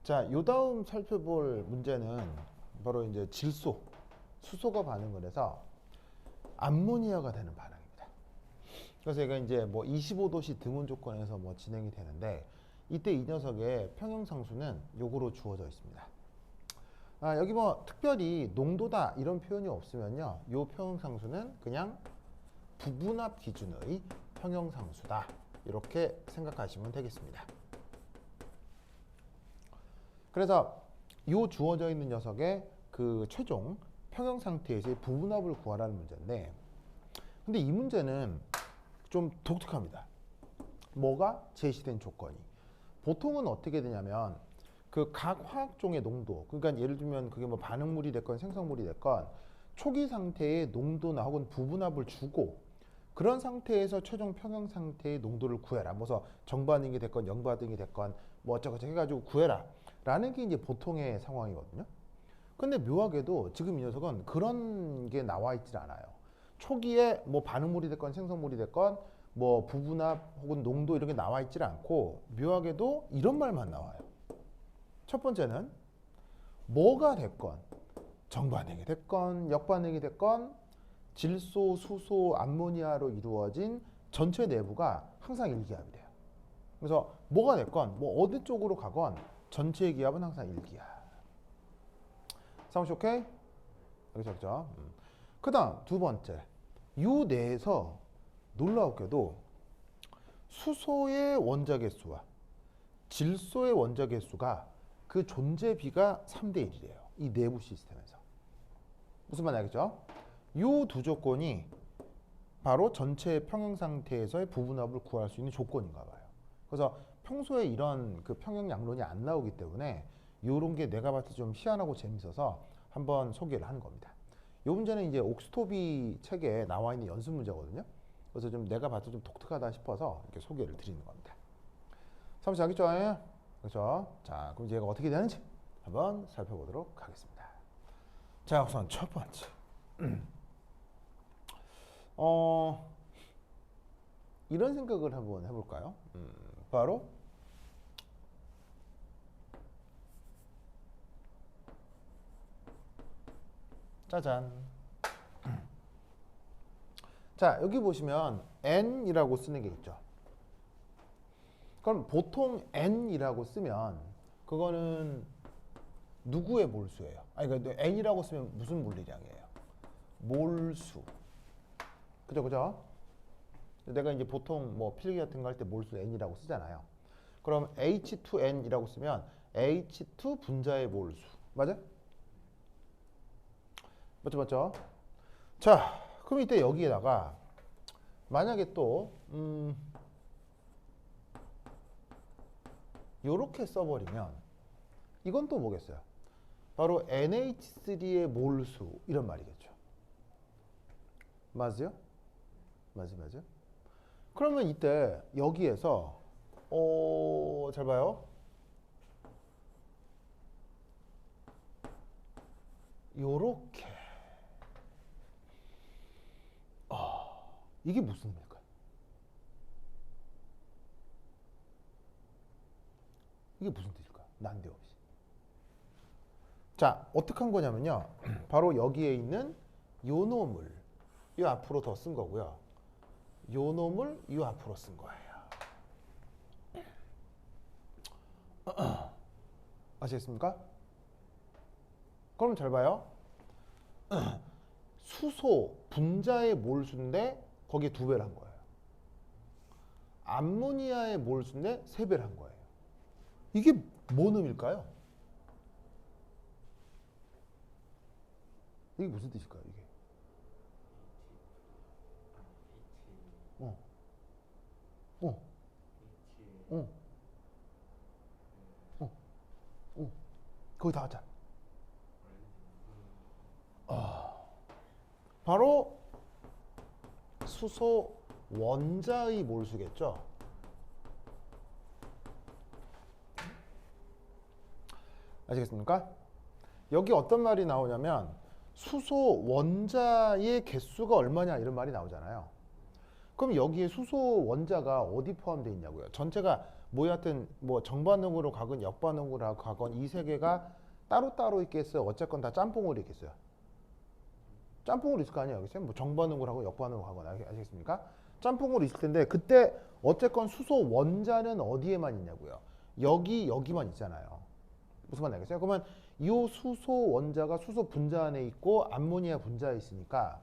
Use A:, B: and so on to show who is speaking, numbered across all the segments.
A: 자, 요 다음 살펴볼 문제는 바로 이제 질소, 수소가 반응을 해서 암모니아가 되는 반응입니다. 그래서 얘가 이제 뭐 25도씨 등온 조건에서 뭐 진행이 되는데 이때 이 녀석의 평형상수는 요거로 주어져 있습니다. 여기 뭐 특별히 농도다 이런 표현이 없으면요, 요 평형상수는 그냥 부분합 기준의 평형상수다 이렇게 생각하시면 되겠습니다. 그래서 요 주어져 있는 녀석의 그 최종 평형 상태에서의 부분합을 구하라는 문제인데, 근데 이 문제는 좀 독특합니다. 뭐가 제시된 조건이 보통은 어떻게 되냐면 그 각 화학종의 농도, 그러니까 예를 들면 그게 뭐 반응물이 됐건 생성물이 됐건 초기 상태의 농도나 혹은 부분합을 주고 그런 상태에서 최종 평형 상태의 농도를 구해라. 뭐서 정반응이 됐건 영반응이 됐건 뭐 어쩌고저쩌고 해가지고 구해라 라는 게 이제 보통의 상황이거든요. 근데 묘하게도 지금 이 녀석은 그런 게 나와 있질 않아요. 초기에 뭐 반응물이 됐건 생성물이 됐건 뭐 부분합 혹은 농도 이런 게 나와 있질 않고 묘하게도 이런 말만 나와요. 첫 번째는 뭐가 됐건 정반응이 됐건 역반응이 됐건 질소, 수소, 암모니아로 이루어진 전체 내부가 항상 일기압이 돼요. 그래서 뭐가 됐건 뭐 어느 쪽으로 가건 전체 기압은 항상 일기압. 사무실 오케이? 그렇죠. 그 다음 두 번째, 요 내에서 놀라웠게도 수소의 원자계 수와 질소의 원자계 수가 그 존재 비가 3대 1이래요. 이 내부 시스템에서. 무슨 말인지 알겠죠? 요 두 조건이 바로 전체 평형 상태에서의 부분합을 구할 수 있는 조건인가 봐요. 그래서 평소에 이런 그 평형 양론이 안 나오기 때문에 요런 게 내가 봤을 때 좀 희한하고 재밌어서 한번 소개를 하는 겁니다. 요 문제는 이제 옥스토비 책에 나와 있는 연습 문제거든요. 그래서 좀 내가 봤을 때 좀 독특하다 싶어서 이렇게 소개를 드리는 겁니다. 삼시 알겠죠? 그렇죠? 자, 그럼 이제 얘가 어떻게 되는지 한번 살펴보도록 하겠습니다. 자, 우선 첫 번째. 이런 생각을 한번 해볼까요? 바로 짜잔. 자, 여기 보시면 N이라고 쓰는 게 있죠. 그럼 보통 N이라고 쓰면 그거는 누구의 몰수예요? 아니, 그러니까 N이라고 쓰면 무슨 물리량이에요? 몰수. 그죠, 그죠? 내가 이제 보통 뭐 필기 같은 거 할 때 몰수 N이라고 쓰잖아요. 그럼 H2N이라고 쓰면 H2 분자의 몰수. 맞아? 맞죠, 맞죠? 자, 그럼 이때 여기에다가 만약에 또 요렇게 써버리면 이건 또 뭐겠어요? 바로 NH3의 몰수 이런 말이겠죠. 맞아요? 맞아요. 그러면 이때 여기에서 잘 봐요. 요렇게 이게 무슨 의미일까요? 이게 무슨 뜻일까요? 난데없이. 자, 어떻게 한 거냐면요. 바로 여기에 있는 요 놈을 요 앞으로 더 쓴 거고요. 요 놈을 요 앞으로 쓴 거예요. 아시겠습니까? 그럼 잘 봐요. 수소 분자의 몰수인데 거기에 2배를 한 거예요. 암모니아의 몰수인데 3배를 한 거예요. 이게 뭔 의미일까요? 이게 무슨 뜻일까요? 이게 어, 어, 어, 어, 어. 거기 다 왔잖아. 바로 수소 원자의 몰수겠죠. 아시겠습니까? 여기 어떤 말이 나오냐면 수소 원자의 개수가 얼마냐 이런 말이 나오잖아요. 그럼 여기에 수소 원자가 어디 포함되어 있냐고요. 전체가 뭐 여하튼 뭐 정반응으로 가건 역반응으로 가건 이 세 개가 따로따로 있겠어요. 어쨌건 다 짬뽕으로 있겠어요. 짬뽕으로 있을 거 아니에요. 알겠어요? 뭐 정반응으로 하고 역반응으로 하거나 아시겠습니까? 짬뽕으로 있을 텐데 그때 어쨌건 수소 원자는 어디에만 있냐고요. 여기만 있잖아요. 무슨 말인지 알겠어요? 그러면 이 수소 원자가 수소 분자 안에 있고 암모니아 분자에 있으니까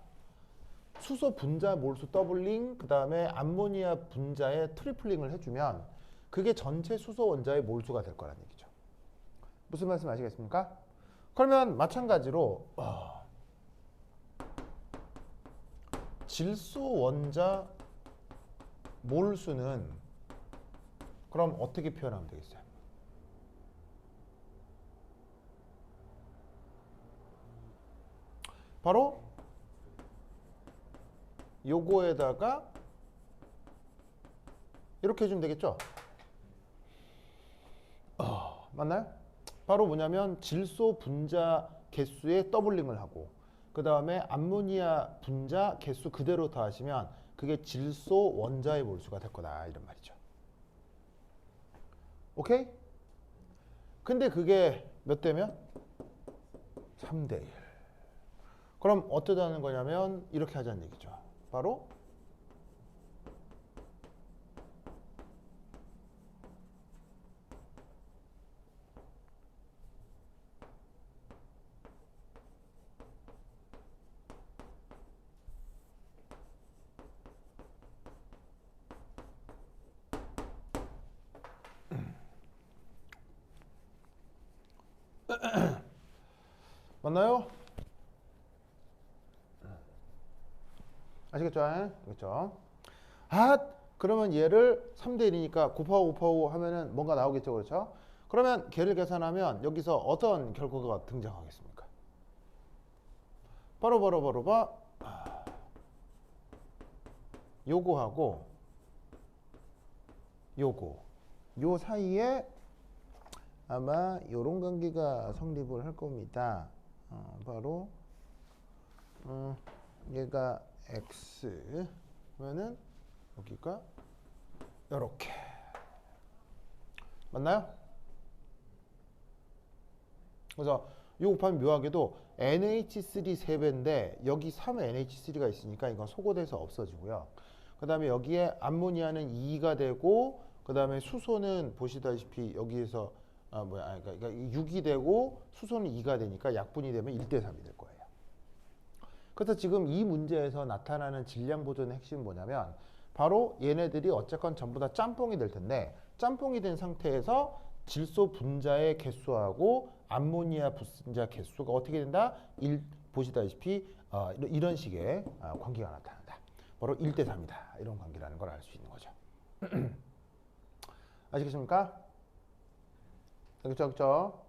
A: 수소 분자 몰수 더블링 그 다음에 암모니아 분자에 트리플링을 해주면 그게 전체 수소 원자의 몰수가 될 거란 얘기죠. 무슨 말씀 아시겠습니까? 그러면 마찬가지로 질소 원자 몰수는 그럼 어떻게 표현하면 되겠어요? 바로 요거에다가 이렇게 해주면 되겠죠? 맞나요? 바로 뭐냐면 질소 분자 개수에 더블링을 하고 그 다음에 암모니아 분자 개수 그대로 더하시면 그게 질소 원자의 몰수가 될 거다 이런 말이죠. 오케이? 근데 그게 몇 대면? 3대 1. 그럼 어쩌자는 거냐면 이렇게 하자는 얘기죠. 바로 맞나요? 아시겠죠? 그렇죠? 그러면 얘를 3대 1이니까 곱하고 하면은 뭔가 나오겠죠. 그렇죠? 그러면 걔를 계산하면 여기서 어떤 결과가 등장하겠습니까? 바로 요거하고 요거 요 사이에 아마 요런 관계가 성립을 할 겁니다. 바로 얘가 x 그러면은 여기가 요렇게 맞나요? 그래서 요 곱하면 묘하게도 NH3 3배인데 여기 3NH3가 있으니까 이건 소거돼서 없어지고요. 그 다음에 여기에 암모니아는 2가 되고 그 다음에 수소는 보시다시피 여기에서 그러니까 6이 되고 수소는 2가 되니까 약분이 되면 1대 3이 될 거예요. 그래서 지금 이 문제에서 나타나는 질량 보존의 핵심은 뭐냐면 바로 얘네들이 어쨌건 전부 다 짬뽕이 될 텐데 짬뽕이 된 상태에서 질소 분자의 개수하고 암모니아 분자 개수가 어떻게 된다? 보시다시피 이런 식의 관계가 나타난다. 바로 1대 3이다. 이런 관계라는 걸 알 수 있는 거죠. 아시겠습니까? 그렇죠?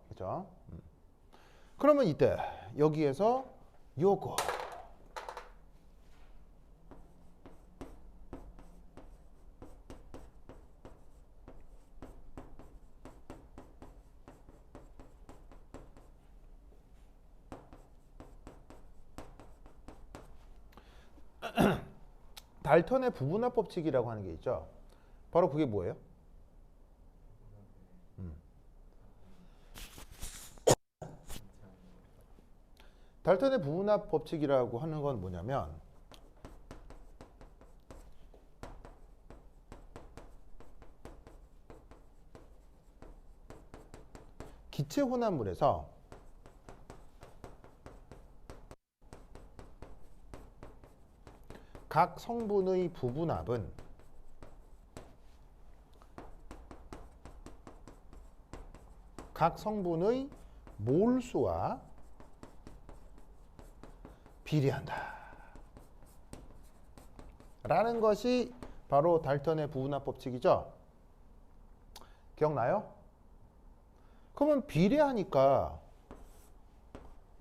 A: 그러면 이때 여기에서 요거 달턴의 부분합 법칙이라고 하는 게 있죠. 바로 그게 뭐예요? 달턴의 부분합 법칙이라고 하는 건 뭐냐면 기체 혼합물에서 각 성분의 부분합은 각 성분의 몰수와 비례한다 라는 것이 바로 달턴의 부분합 법칙이죠. 기억나요? 그러면 비례하니까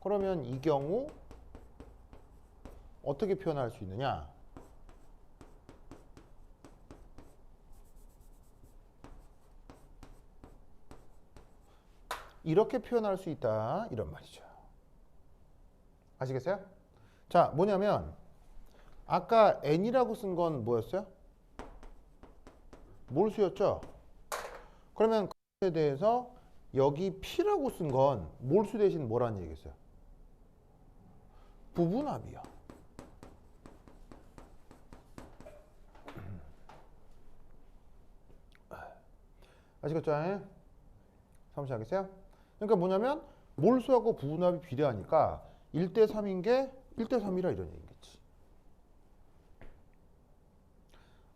A: 그러면 이 경우 어떻게 표현할 수 있느냐? 이렇게 표현할 수 있다 이런 말이죠. 아시겠어요? 자, 뭐냐면 아까 n이라고 쓴 건 뭐였어요? 몰수였죠? 그러면 그에 대해서 여기 p라고 쓴 건 몰수 대신 뭐라는 얘기겠어요? 부분합이요. 아시겠죠? 사무실 알겠어요? 그러니까 뭐냐면 몰수하고 부분합이 비례하니까 1대 3인 게 1대 3이라 이런 얘기겠지.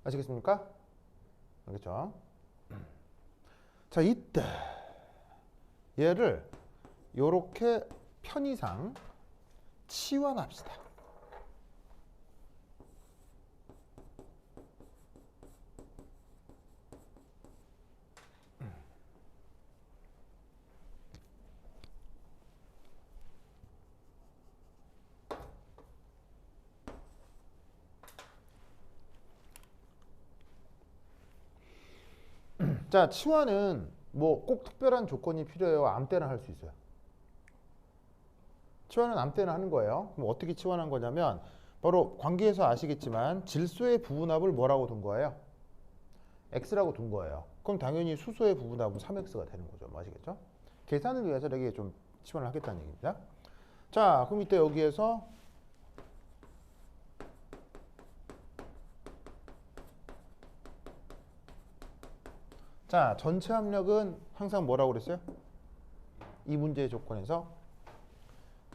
A: 아시겠습니까? 알겠죠? 자, 이때 얘를 요렇게 편의상 치환합시다. 자, 치환은 뭐 꼭 특별한 조건이 필요해요? 아무 때나 할 수 있어요. 치환은 아무 때나 하는 거예요. 그럼 어떻게 치환한 거냐면 바로 관계에서 아시겠지만 질소의 부분합을 뭐라고 둔 거예요? x라고 둔 거예요. 그럼 당연히 수소의 부분합은 3x가 되는 거죠. 뭐 아시겠죠? 계산을 위해서 이렇게 좀 치환을 하겠다는 얘기입니다. 자, 그럼 이때 여기에서 자, 전체 압력은 항상 뭐라고 그랬어요? 이 문제의 조건에서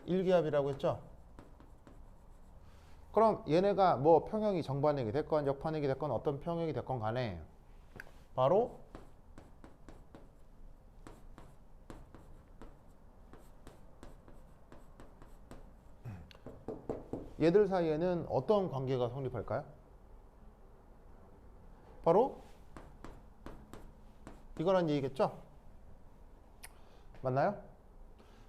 A: 일기압이라고 했죠? 그럼 얘네가 뭐 평형이 정반응이 됐건 역반응이 됐건 어떤 평형이 됐건 간에 바로 얘들 사이에는 어떤 관계가 성립할까요? 바로 이거란 얘기겠죠? 맞나요?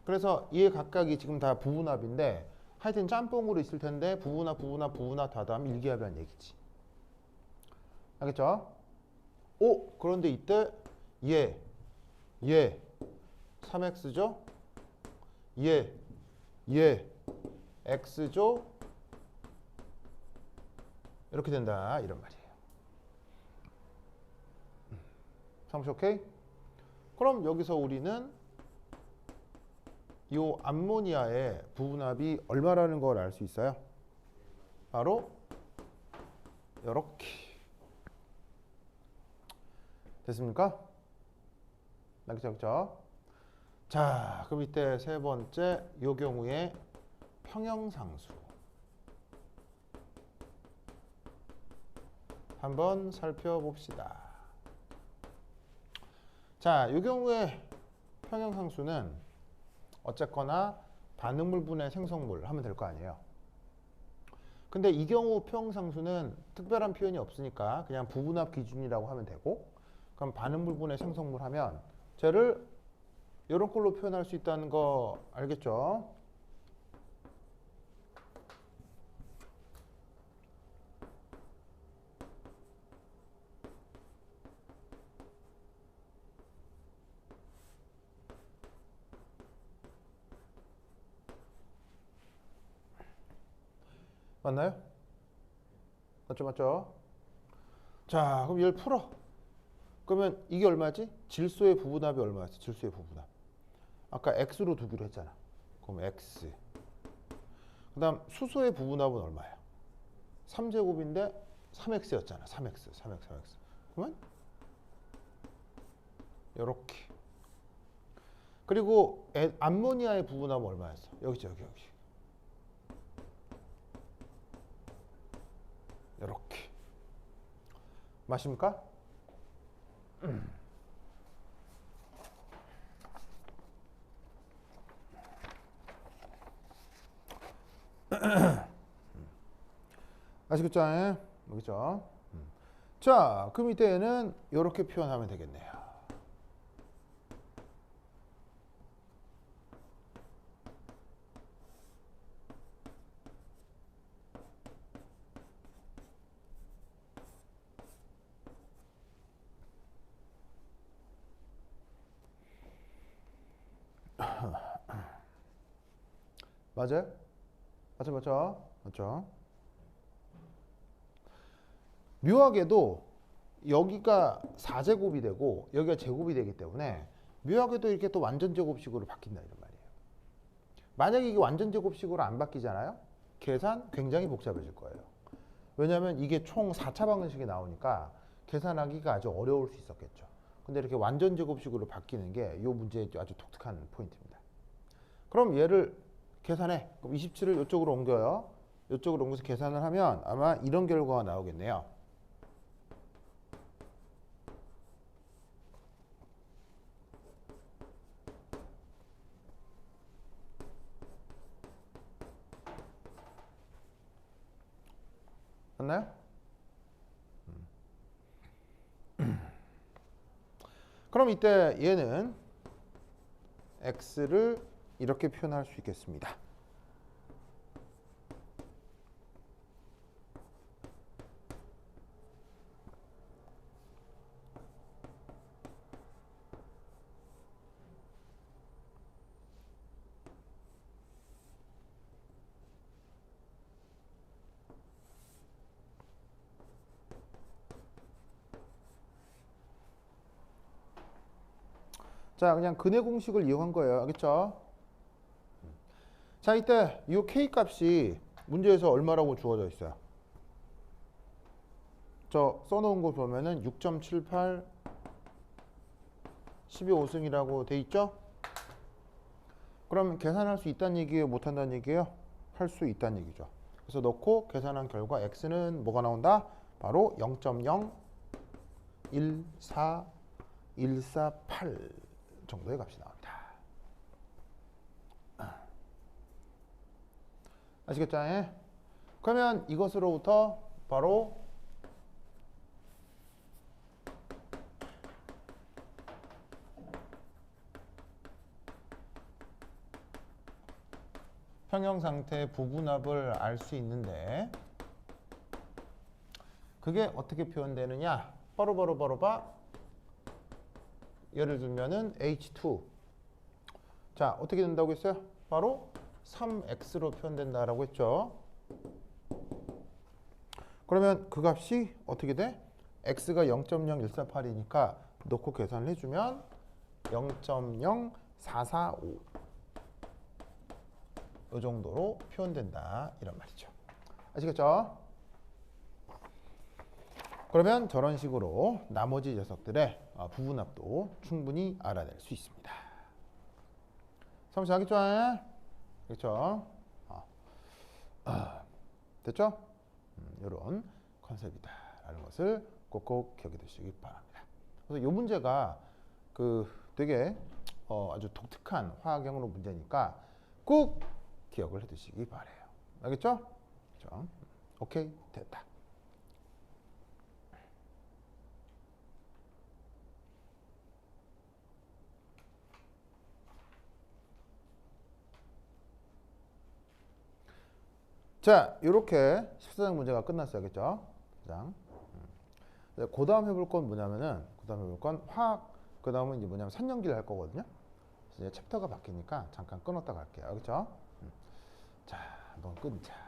A: 그래서 얘 각각이 지금 다 부분합인데 하여튼 짬뽕으로 있을 텐데 부분합 다 더하면 일기압이라는 얘기지. 알겠죠? 오, 그런데 이때 얘 3x죠? 얘 x죠? 이렇게 된다 이런 말이에요. 사무실 오케이? 그럼 여기서 우리는 이 암모니아의 부분합이 얼마라는 걸 알 수 있어요? 바로 이렇게 됐습니까? 알겠죠? 자, 그럼 이때 세 번째 이 경우에 평형상수 한번 살펴봅시다. 자, 이 경우에 평형상수는 어쨌거나 반응물분의 생성물 하면 될 거 아니에요. 근데 이 경우 평형상수는 특별한 표현이 없으니까 그냥 부분합 기준이라고 하면 되고, 그럼 반응물분의 생성물 하면 쟤를 이런 걸로 표현할 수 있다는 거 알겠죠? 맞나요? 맞죠? 자, 그럼 얘를 풀어. 그러면 이게 얼마지? 질소의 부분합이 얼마였어? 질소의 부분합. 아까 x로 두기로 했잖아. 그럼 x. 그 다음 수소의 부분합은 얼마야? 3제곱인데 3x였잖아. 3x. 그러면 이렇게. 그리고 암모니아의 부분합은 얼마였어? 여기죠, 여기. 이렇게. 맞습니까? 아시겠죠? 여기죠. 자, 그럼 이때는 이렇게 표현하면 되겠네요. 맞아요? 맞죠? 묘하게도 여기가 4제곱이 되고 여기가 제곱이 되기 때문에 묘하게도 이렇게 또 완전 제곱식으로 바뀐다 이런 말이에요. 만약에 이게 완전 제곱식으로 안 바뀌잖아요. 계산 굉장히 복잡해질 거예요. 왜냐하면 이게 총 4차 방정식이 나오니까 계산하기가 아주 어려울 수 있었겠죠. 근데 이렇게 완전 제곱식으로 바뀌는 게 이 문제의 아주 독특한 포인트입니다. 그럼 얘를 계산해. 그럼 27을 이쪽으로 옮겨요. 이쪽으로 옮겨서 계산을 하면 아마 이런 결과가 나오겠네요. 맞나요? 그럼 이때 얘는 x를 이렇게 표현할 수 있겠습니다. 자, 그냥 근해 공식을 이용한 거예요. 알겠죠? 자, 이때 이 k 값이 문제에서 얼마라고 주어져 있어요? 저 써놓은 거 보면은 6.78 12호승이라고 돼 있죠? 그럼 계산할 수 있다는 얘기예요? 못한다는 얘기예요? 할 수 있다는 얘기죠. 그래서 넣고 계산한 결과 x는 뭐가 나온다? 바로 0.014148 정도의 값이 나옵니다. 아시겠죠? 예? 그러면 이것으로부터 바로 평형 상태의 부분합을 알 수 있는데 그게 어떻게 표현되느냐? 바로 예를 들면은 H2. 자, 어떻게 된다고 했어요? 바로 3x로 표현된다라고 했죠. 그러면 그 값이 어떻게 돼? x가 0.0148이니까 넣고 계산을 해주면 0.0445 이 정도로 표현된다 이런 말이죠. 아시겠죠? 그러면 저런 식으로 나머지 녀석들의 부분합도 충분히 알아낼 수 있습니다. 삼수 알겠죠? 그렇죠? 됐죠? 이런 컨셉이다라는 것을 꼭꼭 기억해 두시기 바랍니다. 그래서 이 문제가 되게 아주 독특한 화학형으로 문제니까 꼭 기억을 해 두시기 바래요. 알겠죠? 그렇죠? 오케이, 됐다. 자, 이렇게 14장 문제가 끝났어요. 알겠죠? 그 다음 해볼 건 뭐냐면은, 그 다음 해볼 건 화학, 그 다음은 이제 뭐냐면 산연기를 할 거거든요. 그래서 이제 챕터가 바뀌니까 잠깐 끊었다 갈게요. 알겠죠? 자, 한번 끊자.